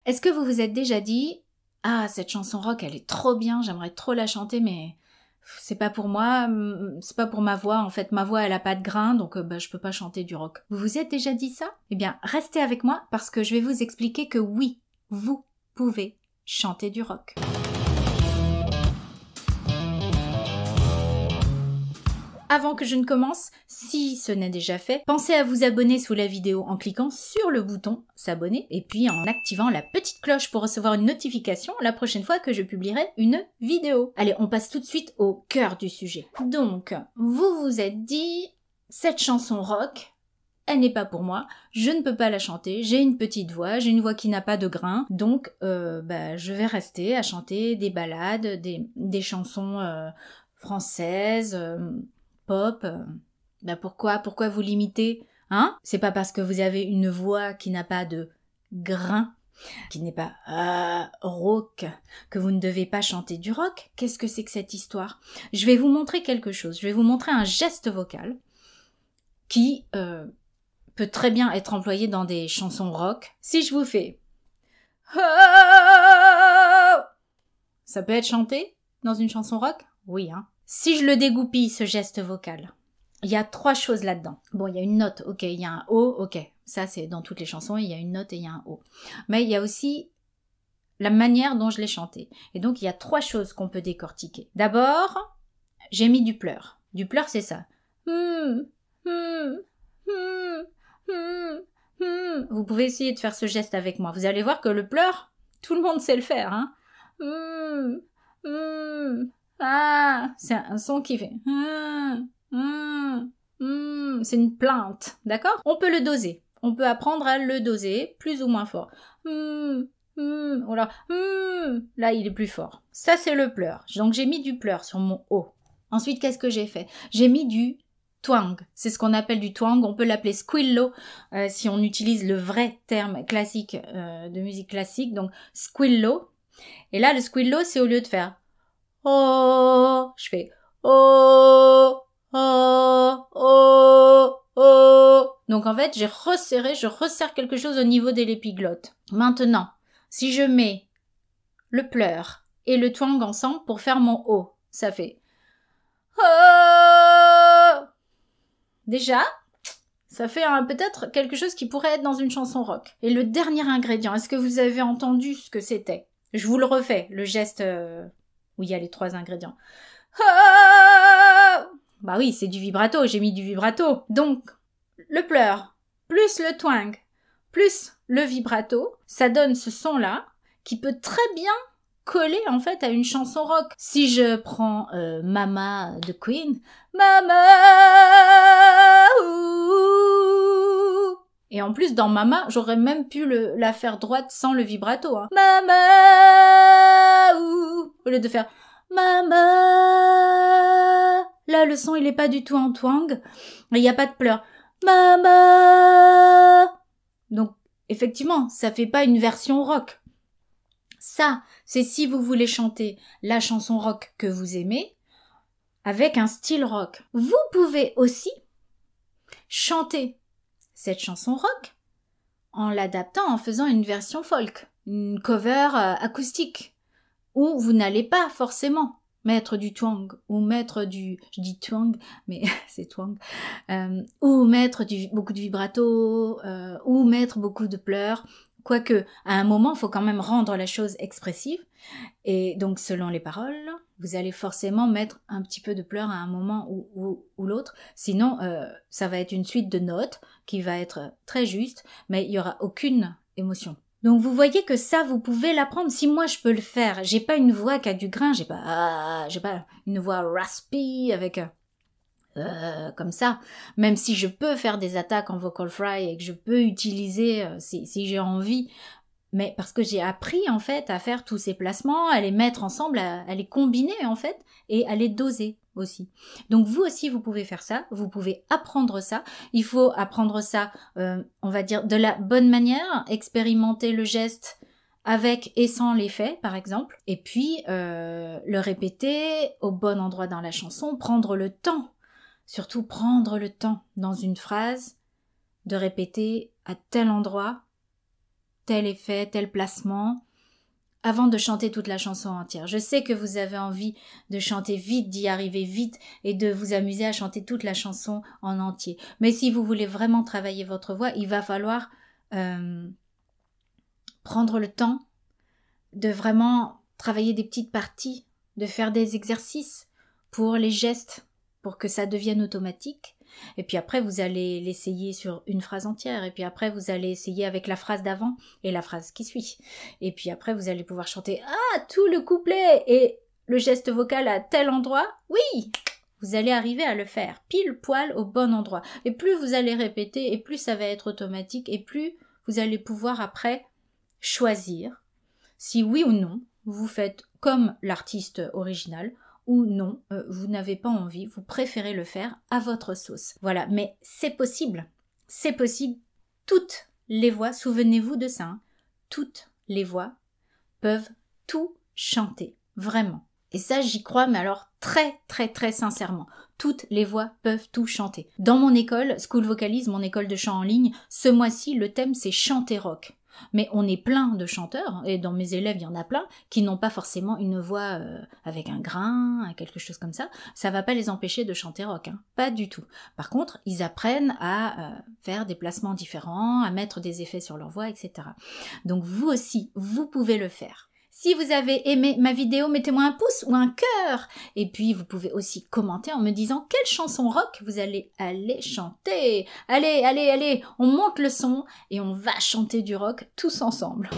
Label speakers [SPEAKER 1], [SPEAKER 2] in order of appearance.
[SPEAKER 1] Est-ce que vous vous êtes déjà dit « Ah, cette chanson rock, elle est trop bien, j'aimerais trop la chanter, mais c'est pas pour moi, c'est pas pour ma voix. En fait, ma voix, elle a pas de grain, donc je peux pas chanter du rock. » Vous vous êtes déjà dit ça? Eh bien, restez avec moi parce que je vais vous expliquer que oui, vous pouvez chanter du rock. Avant que je ne commence, si ce n'est déjà fait, pensez à vous abonner sous la vidéo en cliquant sur le bouton s'abonner et puis en activant la petite cloche pour recevoir une notification la prochaine fois que je publierai une vidéo. Allez, on passe tout de suite au cœur du sujet. Donc, vous vous êtes dit, cette chanson rock, elle n'est pas pour moi, je ne peux pas la chanter, j'ai une petite voix, j'ai une voix qui n'a pas de grain, donc je vais rester à chanter des ballades, des chansons françaises, pop, pourquoi vous limitez, hein? C'est pas parce que vous avez une voix qui n'a pas de grain, qui n'est pas rock, que vous ne devez pas chanter du rock. Qu'est-ce que c'est que cette histoire? Je vais vous montrer quelque chose, je vais vous montrer un geste vocal qui peut très bien être employé dans des chansons rock. Si je vous fais ça peut être chanté dans une chanson rock? Oui, hein. Si je le dégoupille, ce geste vocal, il y a 3 choses là-dedans. Bon, il y a une note, ok, il y a un O, ok. Ça, c'est dans toutes les chansons, il y a une note et il y a un O. Mais il y a aussi la manière dont je l'ai chanté. Et donc, il y a 3 choses qu'on peut décortiquer. D'abord, j'ai mis du pleur. Du pleur, c'est ça. Vous pouvez essayer de faire ce geste avec moi. Vous allez voir que le pleur, tout le monde sait le faire, hein. Ah, c'est un son qui fait c'est une plainte, d'accord? On peut le doser. On peut apprendre à le doser plus ou moins fort. Là, il est plus fort. Ça, c'est le pleur. Donc, j'ai mis du pleur sur mon O. Ensuite, qu'est-ce que j'ai fait? J'ai mis du twang. C'est ce qu'on appelle du twang. On peut l'appeler squillo si on utilise le vrai terme classique de musique classique. Donc, squillo. Et là, le squillo, c'est au lieu de faire oh, je fais oh, oh, oh, oh. Donc en fait, je resserre quelque chose au niveau de l'épiglotte. Maintenant, si je mets le pleur et le twang ensemble pour faire mon O, ça fait oh. Déjà, ça fait peut-être quelque chose qui pourrait être dans une chanson rock. Et le dernier ingrédient, est-ce que vous avez entendu ce que c'était? Je vous le refais, le geste où il y a les 3 ingrédients. Bah oui, c'est du vibrato, j'ai mis du vibrato. Donc, le pleur, plus le twang, plus le vibrato, ça donne ce son-là qui peut très bien coller en fait à une chanson rock. Si je prends Mama de Queen, Mama, ouh. Et en plus, dans Mama, j'aurais même pu la faire droite sans le vibrato. Hein. Mama, ouh. Au lieu de faire Mama. Là, le son, il est pas du tout en twang. Il n'y a pas de pleurs. Mama. Donc, effectivement, ça fait pas une version rock. Ça, c'est si vous voulez chanter la chanson rock que vous aimez avec un style rock. Vous pouvez aussi chanter cette chanson rock en l'adaptant, en faisant une version folk, une cover acoustique, où vous n'allez pas forcément mettre du twang, ou mettre je dis twang, mais c'est twang, ou mettre beaucoup de vibrato, ou mettre beaucoup de pleurs, quoique, à un moment, il faut quand même rendre la chose expressive, et donc selon les paroles, vous allez forcément mettre un petit peu de pleurs à un moment ou l'autre, sinon ça va être une suite de notes qui va être très juste, mais il n'y aura aucune émotion. Donc vous voyez que ça, vous pouvez l'apprendre. Si moi je peux le faire, j'ai pas une voix qui a du grain, j'ai pas une voix raspy avec comme ça. Même si je peux faire des attaques en vocal fry et que je peux utiliser si j'ai envie, mais parce que j'ai appris en fait à faire tous ces placements, à les mettre ensemble, à les combiner en fait et à les doser aussi. Donc vous aussi vous pouvez faire ça, vous pouvez apprendre ça. Il faut apprendre ça, on va dire de la bonne manière, expérimenter le geste avec et sans l'effet par exemple, et puis le répéter au bon endroit dans la chanson, prendre le temps, surtout prendre le temps dans une phrase de répéter à tel endroit tel effet, tel placement, avant de chanter toute la chanson entière. Je sais que vous avez envie de chanter vite, d'y arriver vite et de vous amuser à chanter toute la chanson en entier. Mais si vous voulez vraiment travailler votre voix, il va falloir prendre le temps de vraiment travailler des petites parties, de faire des exercices pour les gestes, pour que ça devienne automatique. Et puis après, vous allez l'essayer sur une phrase entière. Et puis après, vous allez essayer avec la phrase d'avant et la phrase qui suit. Et puis après, vous allez pouvoir chanter tout le couplet et le geste vocal à tel endroit. Oui, vous allez arriver à le faire pile poil au bon endroit. Et plus vous allez répéter, et plus ça va être automatique, et plus vous allez pouvoir après choisir si oui ou non vous faites comme l'artiste original, ou non, vous n'avez pas envie, vous préférez le faire à votre sauce. Voilà, mais c'est possible, toutes les voix, souvenez-vous de ça, hein, toutes les voix peuvent tout chanter, vraiment. Et ça, j'y crois, mais alors très, très, très sincèrement. Toutes les voix peuvent tout chanter. Dans mon école, School Vocalise, mon école de chant en ligne, ce mois-ci, le thème, c'est chanter rock. Mais on est plein de chanteurs, et dans mes élèves, il y en a plein, qui n'ont pas forcément une voix avec un grain, quelque chose comme ça. Ça va pas les empêcher de chanter rock, hein, pas du tout. Par contre, ils apprennent à faire des placements différents, à mettre des effets sur leur voix, etc. Donc vous aussi, vous pouvez le faire. Si vous avez aimé ma vidéo, mettez-moi un pouce ou un cœur. Et puis, vous pouvez aussi commenter en me disant quelle chanson rock vous allez aller chanter. Allez, allez, allez, on monte le son et on va chanter du rock tous ensemble.